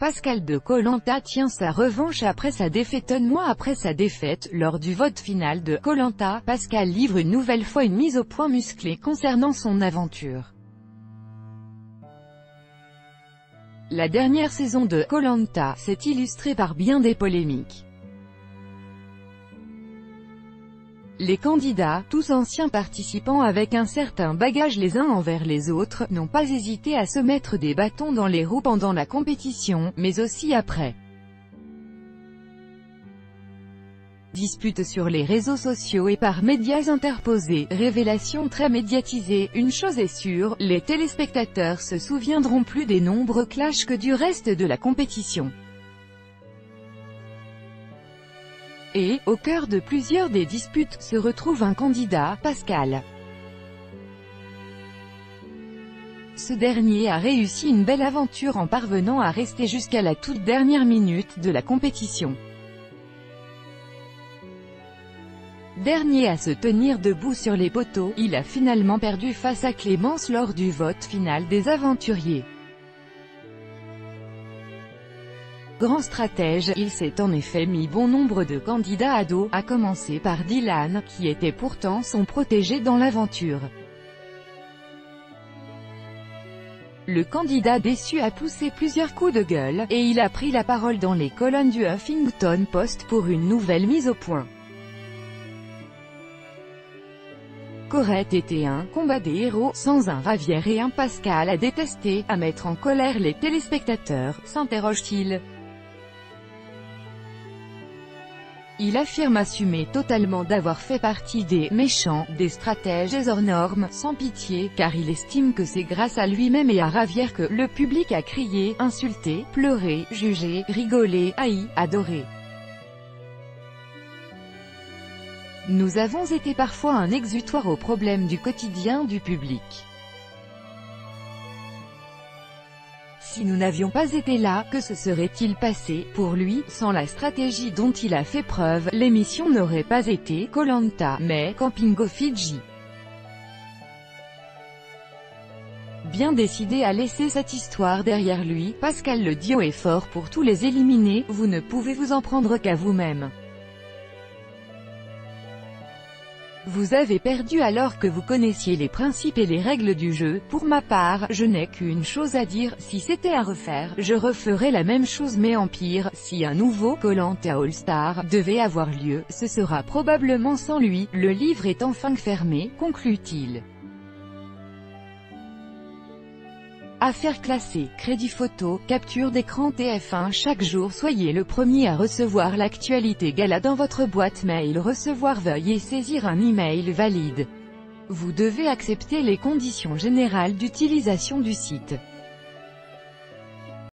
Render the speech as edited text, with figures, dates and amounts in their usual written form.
Pascal de Koh-Lanta tient sa revanche après sa défaite. Un mois après sa défaite, lors du vote final de Koh-Lanta, Pascal livre une nouvelle fois une mise au point musclée concernant son aventure. La dernière saison de Koh-Lanta s'est illustrée par bien des polémiques. Les candidats, tous anciens participants avec un certain bagage les uns envers les autres, n'ont pas hésité à se mettre des bâtons dans les roues pendant la compétition, mais aussi après. Disputes sur les réseaux sociaux et par médias interposés, révélations très médiatisées. Une chose est sûre, les téléspectateurs se souviendront plus des nombreux clashs que du reste de la compétition. Et, au cœur de plusieurs des disputes, se retrouve un candidat, Pascal. Ce dernier a réussi une belle aventure en parvenant à rester jusqu'à la toute dernière minute de la compétition. Dernier à se tenir debout sur les poteaux, il a finalement perdu face à Clémence lors du vote final des aventuriers. Grand stratège, il s'est en effet mis bon nombre de candidats à dos, à commencer par Dylan, qui était pourtant son protégé dans l'aventure. Le candidat déçu a poussé plusieurs coups de gueule, et il a pris la parole dans les colonnes du Huffington Post pour une nouvelle mise au point. Qu'aurait été un combat des héros, sans un Ravière et un Pascal à détester, à mettre en colère les téléspectateurs, s'interroge-t-il. Il affirme assumer totalement d'avoir fait partie des « méchants », des stratèges hors normes, sans pitié, car il estime que c'est grâce à lui-même et à Ravière que le public a crié, insulté, pleuré, jugé, rigolé, haï, adoré. Nous avons été parfois un exutoire aux problèmes du quotidien du public. Si nous n'avions pas été là, que se serait-il passé, pour lui, sans la stratégie dont il a fait preuve, l'émission n'aurait pas été Koh-Lanta, mais Camping au Fidji. Bien décidé à laisser cette histoire derrière lui, Pascal le dit haut et fort pour tous les éliminés, vous ne pouvez vous en prendre qu'à vous-même. Vous avez perdu alors que vous connaissiez les principes et les règles du jeu. Pour ma part, je n'ai qu'une chose à dire, si c'était à refaire, je referais la même chose mais en pire. Si un nouveau Koh-Lanta All-Star devait avoir lieu, ce sera probablement sans lui. Le livre est enfin fermé, conclut-il. Affaires classées, crédit photo, capture d'écran TF1. Chaque jour soyez le premier à recevoir l'actualité gala dans votre boîte mail. Recevoir, veuillez saisir un email valide. Vous devez accepter les conditions générales d'utilisation du site.